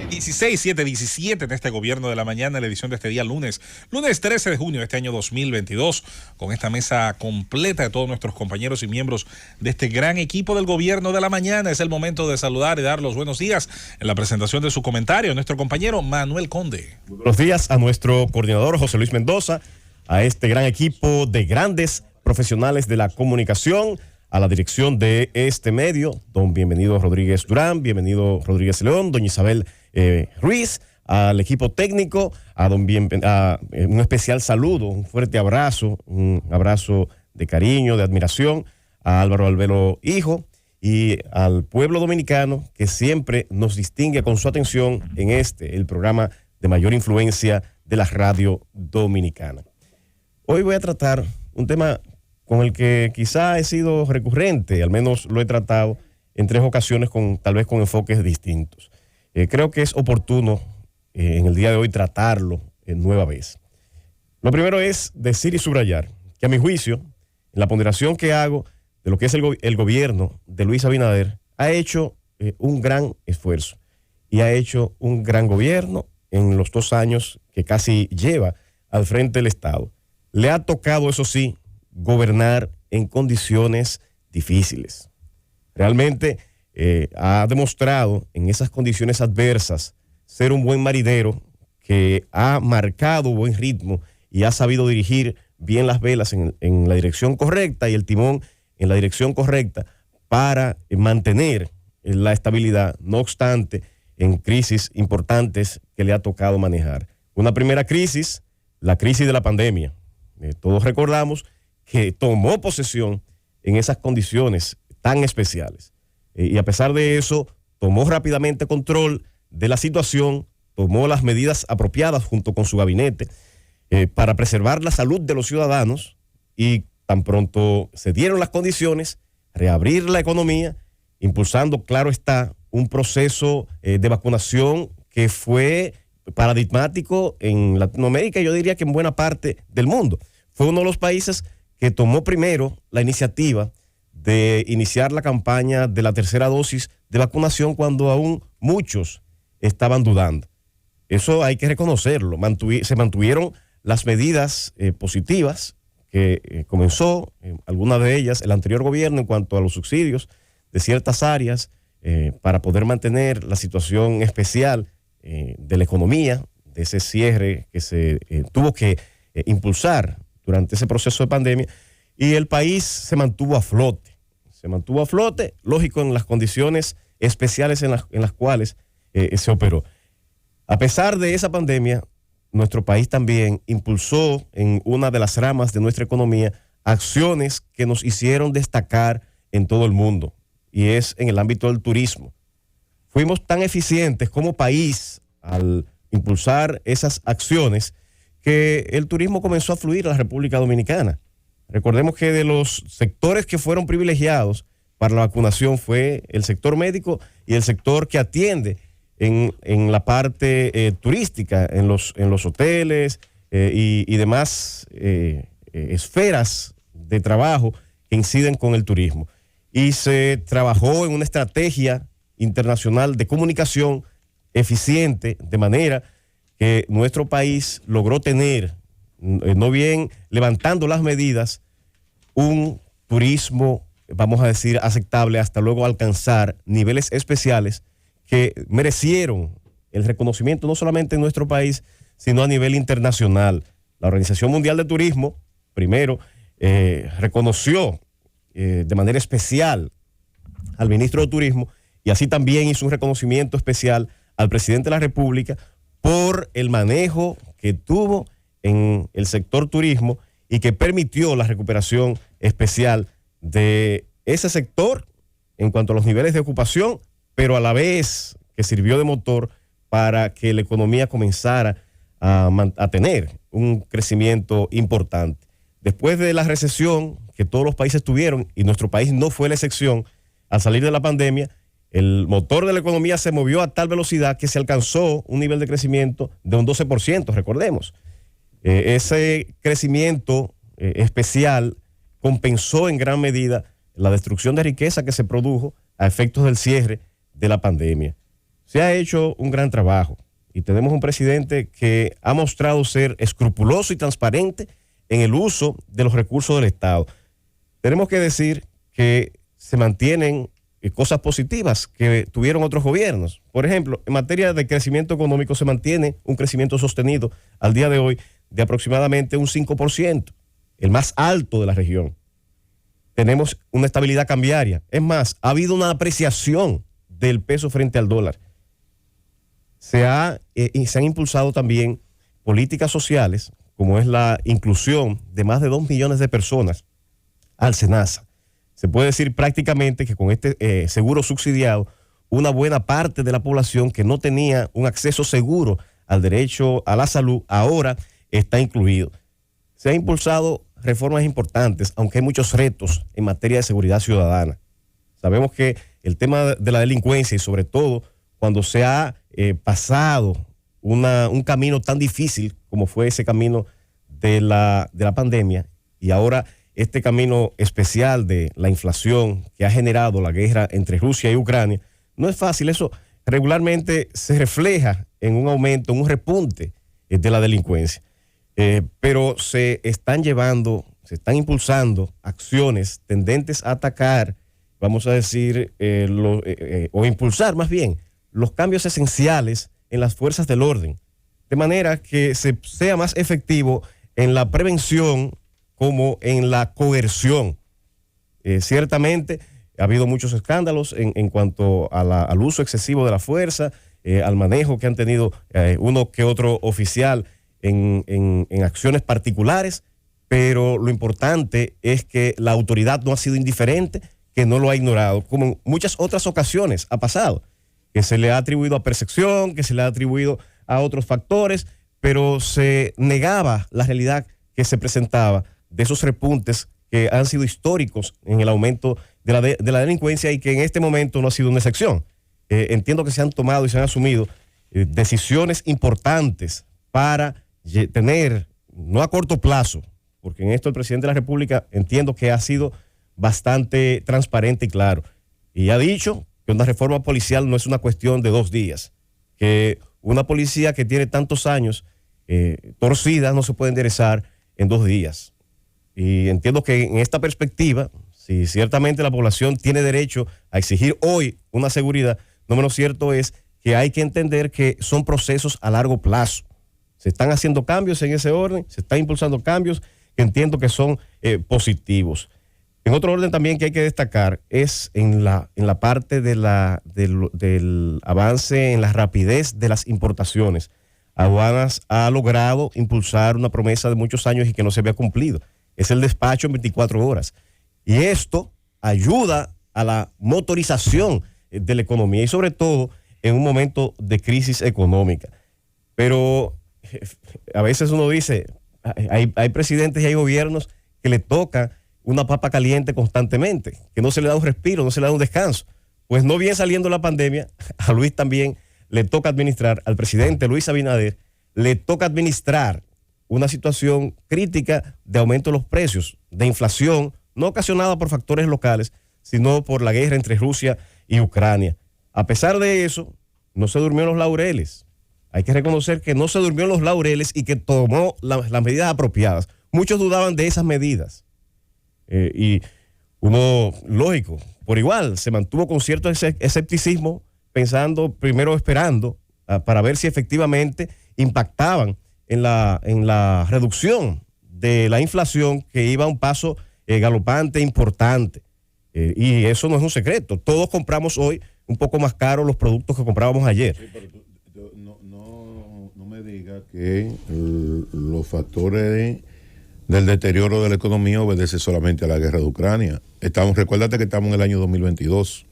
17 en este Gobierno de la Mañana, la edición de este día lunes 13 de junio de este año 2022, con esta mesa completa de todos nuestros compañeros y miembros de este gran equipo del Gobierno de la Mañana. Es el momento de saludar y dar los buenos días en la presentación de su comentario a nuestro compañero Manuel Conde. Buenos días a nuestro coordinador José Luis Mendoza, a este gran equipo de grandes profesionales de la comunicación, a la dirección de este medio, don Bienvenido Rodríguez Durán, Bienvenido Rodríguez León, doña Isabel Ruiz, al equipo técnico, un especial saludo, un fuerte abrazo, un abrazo de cariño, de admiración a Álvaro Albelo Hijo y al pueblo dominicano que siempre nos distingue con su atención en el programa de mayor influencia de la radio dominicana. Hoy voy a tratar un tema con el que quizá he sido recurrente, al menos lo he tratado en 3 ocasiones tal vez con enfoques distintos. Creo que es oportuno en el día de hoy tratarlo nueva vez. Lo primero es decir y subrayar que a mi juicio, en la ponderación que hago de lo que es el gobierno de Luis Abinader, ha hecho un gran esfuerzo y ha hecho un gran gobierno en los 2 años que casi lleva al frente del Estado. Le ha tocado, eso sí, gobernar en condiciones difíciles. Realmente ha demostrado en esas condiciones adversas ser un buen marinero que ha marcado buen ritmo y ha sabido dirigir bien las velas en la dirección correcta y el timón en la dirección correcta para mantener la estabilidad, no obstante, en crisis importantes que le ha tocado manejar. Una primera crisis, la crisis de la pandemia. Todos recordamos que tomó posesión en esas condiciones tan especiales. Y a pesar de eso, tomó rápidamente control de la situación, tomó las medidas apropiadas junto con su gabinete para preservar la salud de los ciudadanos y tan pronto se dieron las condiciones, reabrir la economía, impulsando, claro está, un proceso de vacunación que fue paradigmático en Latinoamérica y yo diría que en buena parte del mundo. Fue uno de los países que tomó primero la iniciativa de iniciar la campaña de la tercera dosis de vacunación cuando aún muchos estaban dudando. Eso hay que reconocerlo. Se mantuvieron las medidas positivas que comenzó, algunas de ellas, el anterior gobierno en cuanto a los subsidios de ciertas áreas para poder mantener la situación especial de la economía, de ese cierre que se tuvo que impulsar durante ese proceso de pandemia, y el país se mantuvo a flote. Se mantuvo a flote, lógico, en las condiciones especiales en las cuales se operó. A pesar de esa pandemia, nuestro país también impulsó en una de las ramas de nuestra economía acciones que nos hicieron destacar en todo el mundo, y es en el ámbito del turismo. Fuimos tan eficientes como país al impulsar esas acciones que el turismo comenzó a fluir a la República Dominicana. Recordemos que de los sectores que fueron privilegiados para la vacunación fue el sector médico y el sector que atiende en la parte turística, en los hoteles y demás esferas de trabajo que inciden con el turismo. Y se trabajó en una estrategia internacional de comunicación eficiente, de manera que nuestro país logró tener, no bien levantando las medidas, un turismo, vamos a decir, aceptable hasta luego alcanzar niveles especiales que merecieron el reconocimiento no solamente en nuestro país, sino a nivel internacional. La Organización Mundial de Turismo, primero, reconoció de manera especial al ministro de Turismo y así también hizo un reconocimiento especial al presidente de la República por el manejo que tuvo en el sector turismo y que permitió la recuperación especial de ese sector en cuanto a los niveles de ocupación, pero a la vez que sirvió de motor para que la economía comenzara a tener un crecimiento importante. Después de la recesión que todos los países tuvieron, y nuestro país no fue la excepción, al salir de la pandemia, el motor de la economía se movió a tal velocidad que se alcanzó un nivel de crecimiento de un 12%, recordemos. Ese crecimiento especial compensó en gran medida la destrucción de riqueza que se produjo a efectos del cierre de la pandemia. se ha hecho un gran trabajo y tenemos un presidente que ha mostrado ser escrupuloso y transparente en el uso de los recursos del Estado. Tenemos que decir que se mantienen cosas positivas que tuvieron otros gobiernos. Por ejemplo, en materia de crecimiento económico se mantiene un crecimiento sostenido al día de hoy de aproximadamente un 5%, el más alto de la región. Tenemos una estabilidad cambiaria. Es más, ha habido una apreciación del peso frente al dólar. Se han impulsado también políticas sociales, como es la inclusión de más de 2 millones de personas al SENASA. Se puede decir prácticamente que con este seguro subsidiado, una buena parte de la población que no tenía un acceso seguro al derecho a la salud, ahora está incluido. Se han impulsado reformas importantes, aunque hay muchos retos en materia de seguridad ciudadana. Sabemos que el tema de la delincuencia y sobre todo cuando se ha pasado un camino tan difícil como fue ese camino de la pandemia y ahora este camino especial de la inflación que ha generado la guerra entre Rusia y Ucrania, no es fácil. Eso regularmente se refleja en un aumento, en un repunte de la delincuencia. Pero se están impulsando acciones tendentes a atacar, vamos a decir, o impulsar más bien, los cambios esenciales en las fuerzas del orden, de manera que se sea más efectivo en la prevención como en la coerción. Ciertamente ha habido muchos escándalos en cuanto al uso excesivo de la fuerza, al manejo que han tenido uno que otro oficial en acciones particulares, pero lo importante es que la autoridad no ha sido indiferente, que no lo ha ignorado, como en muchas otras ocasiones ha pasado, que se le ha atribuido a percepción, que se le ha atribuido a otros factores, pero se negaba la realidad que se presentaba de esos repuntes que han sido históricos en el aumento de la delincuencia y que en este momento no ha sido una excepción. Entiendo que se han tomado y se han asumido decisiones importantes para tener, no a corto plazo, porque en esto el presidente de la República entiendo que ha sido bastante transparente y claro, y ha dicho que una reforma policial no es una cuestión de 2 días, que una policía que tiene tantos años torcida no se puede enderezar en 2 días. Y entiendo que en esta perspectiva, si ciertamente la población tiene derecho a exigir hoy una seguridad, no menos cierto es que hay que entender que son procesos a largo plazo. Se están haciendo cambios en ese orden, se están impulsando cambios que entiendo que son positivos. En otro orden también que hay que destacar es en la parte del avance en la rapidez de las importaciones. Aduanas ha logrado impulsar una promesa de muchos años y que no se había cumplido. Es el despacho en 24 horas. Y esto ayuda a la motorización de la economía y sobre todo en un momento de crisis económica. Pero a veces uno dice, hay presidentes y hay gobiernos que le toca una papa caliente constantemente, que no se le da un respiro, no se le da un descanso. Pues no bien saliendo la pandemia, a Luis también le toca administrar, al presidente Luis Abinader, le toca administrar una situación crítica de aumento de los precios, de inflación, no ocasionada por factores locales, sino por la guerra entre Rusia y Ucrania. A pesar de eso, no se durmió en los laureles. Hay que reconocer que no se durmió en los laureles y que tomó las medidas apropiadas. Muchos dudaban de esas medidas. Y uno, lógico, por igual, se mantuvo con cierto escepticismo, esperando para ver si efectivamente impactaban en la reducción de la inflación que iba a un paso galopante, importante. Y eso no es un secreto. Todos compramos hoy un poco más caro los productos que comprábamos ayer. Sí, pero no me digas que los factores del deterioro de la economía obedece solamente a la guerra de Ucrania. Recuérdate que estamos en el año 2022.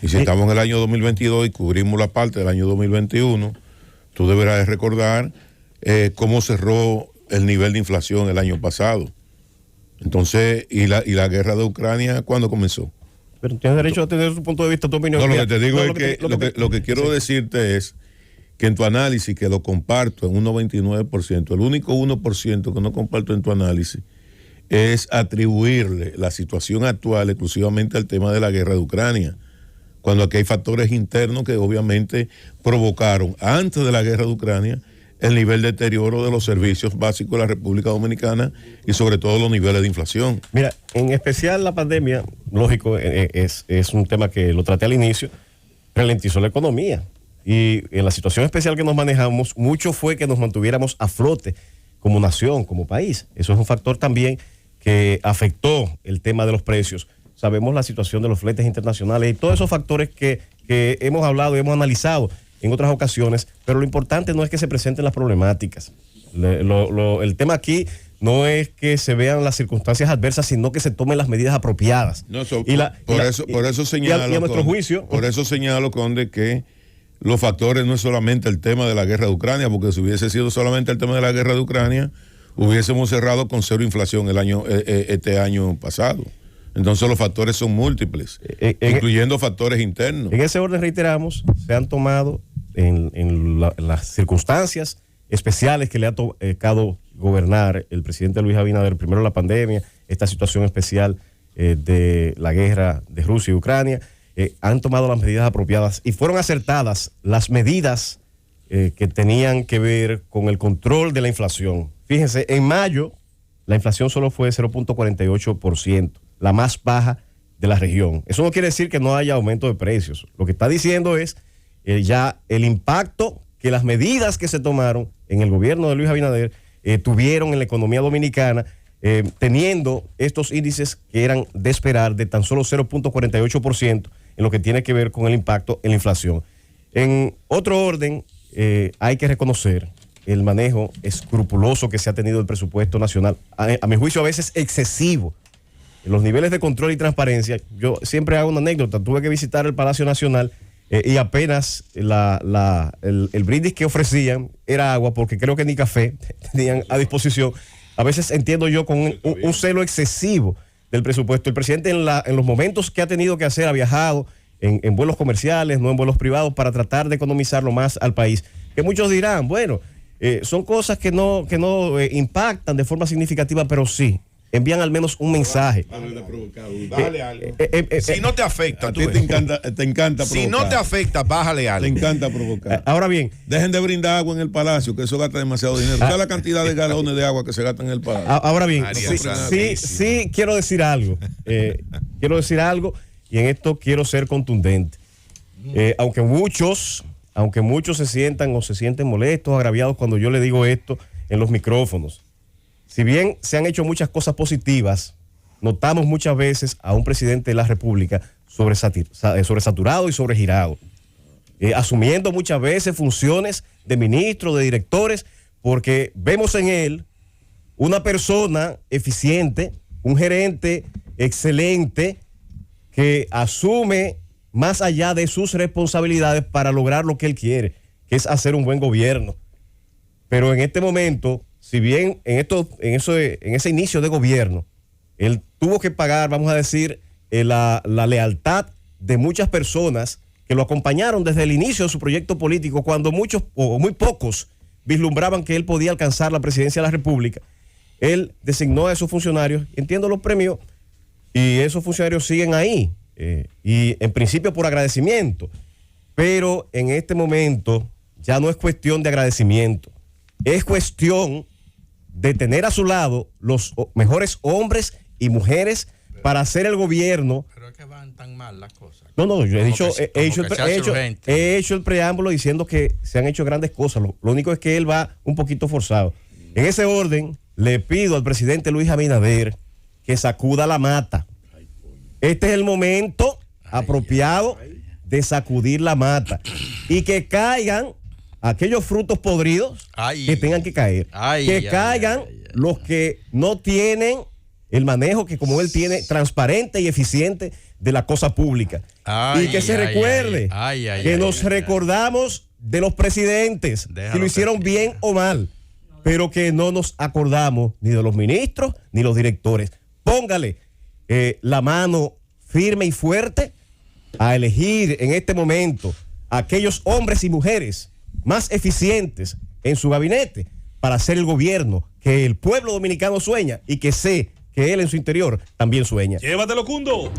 Y si estamos en el año 2022 y cubrimos la parte del año 2021, tú deberás recordar cómo cerró el nivel de inflación el año pasado. Entonces, ¿y la guerra de Ucrania cuándo comenzó? Pero tienes derecho a tener tu punto de vista, tu opinión. No, lo que te digo es que lo que quiero decirte es que en tu análisis, que lo comparto en un 99%, el único 1% que no comparto en tu análisis es atribuirle la situación actual exclusivamente al tema de la guerra de Ucrania, cuando aquí hay factores internos que obviamente provocaron, antes de la guerra de Ucrania, el nivel de deterioro de los servicios básicos de la República Dominicana y sobre todo los niveles de inflación. Mira, en especial la pandemia, lógico, es un tema que lo traté al inicio, ralentizó la economía. Y en la situación especial que nos manejamos, mucho fue que nos mantuviéramos a flote como nación, como país. Eso es un factor también que afectó el tema de los precios. Sabemos la situación de los fletes internacionales y todos esos factores que hemos hablado y hemos analizado en otras ocasiones, pero lo importante no es que se presenten las problemáticas. El tema aquí no es que se vean las circunstancias adversas, sino que se tomen las medidas apropiadas. No, por eso señalo, y a nuestro juicio. Por eso señalo, Conde, que los factores no es solamente el tema de la guerra de Ucrania, porque si hubiese sido solamente el tema de la guerra de Ucrania, hubiésemos cerrado con cero inflación este año pasado. Entonces los factores son múltiples, incluyendo factores internos. En ese orden reiteramos, se han tomado en las circunstancias especiales que le ha tocado gobernar el presidente Luis Abinader, primero la pandemia, esta situación especial de la guerra de Rusia y Ucrania, han tomado las medidas apropiadas y fueron acertadas las medidas que tenían que ver con el control de la inflación. Fíjense, en mayo la inflación solo fue 0.48%. La más baja de la región. Eso no quiere decir que no haya aumento de precios. Lo que está diciendo es ya el impacto que las medidas que se tomaron en el gobierno de Luis Abinader tuvieron en la economía dominicana, teniendo estos índices que eran de esperar de tan solo 0.48% en lo que tiene que ver con el impacto en la inflación. En otro orden, hay que reconocer el manejo escrupuloso que se ha tenido del presupuesto nacional, a mi juicio a veces excesivo. Los niveles de control y transparencia, yo siempre hago una anécdota, tuve que visitar el Palacio Nacional y apenas el brindis que ofrecían era agua, porque creo que ni café tenían a disposición. A veces entiendo yo con un celo excesivo del presupuesto. El presidente en los momentos que ha tenido que hacer ha viajado en vuelos comerciales, no en vuelos privados, para tratar de economizarlo más al país. Que muchos dirán, bueno, son cosas que no impactan de forma significativa, pero sí envían al menos un mensaje. Bájale algo. Si no te afecta, a ti te encanta provocar. Si no te afecta, bájale algo. Te encanta provocar. Ahora bien, dejen de brindar agua en el palacio, que eso gasta demasiado dinero. ¿Cuál es la cantidad de galones de agua que se gastan en el palacio? Ahora bien, sí quiero decir algo. Quiero decir algo y en esto quiero ser contundente. Aunque muchos se sienten molestos, agraviados cuando yo le digo esto en los micrófonos. Si bien se han hecho muchas cosas positivas, notamos muchas veces a un presidente de la República sobresaturado y sobregirado, asumiendo muchas veces funciones de ministro, de directores, porque vemos en él una persona eficiente, un gerente excelente que asume más allá de sus responsabilidades para lograr lo que él quiere, que es hacer un buen gobierno. Pero en este momento, si bien en ese inicio de gobierno, él tuvo que pagar, vamos a decir, la lealtad de muchas personas que lo acompañaron desde el inicio de su proyecto político, cuando muchos o muy pocos vislumbraban que él podía alcanzar la presidencia de la República. Él designó a esos funcionarios, entiendo, los premios, y esos funcionarios siguen ahí, y en principio por agradecimiento, pero en este momento ya no es cuestión de agradecimiento, es cuestión de tener a su lado los mejores hombres y mujeres para hacer el gobierno. Pero es que van tan mal las cosas. No, yo he hecho el preámbulo diciendo que se han hecho grandes cosas. Lo único es que él va un poquito forzado. En ese orden, le pido al presidente Luis Abinader que sacuda la mata. Este es el momento apropiado de sacudir la mata y que caigan aquellos frutos podridos que tengan que caer. Que caigan los que no tienen el manejo que como él tiene, transparente y eficiente de la cosa pública. Y que se recuerde que nos recordamos de los presidentes, si lo hicieron bien o mal, pero que no nos acordamos ni de los ministros ni los directores. Póngale la mano firme y fuerte a elegir en este momento a aquellos hombres y mujeres más eficientes en su gabinete para hacer el gobierno que el pueblo dominicano sueña y que sé que él en su interior también sueña. Llévatelo, Cundo.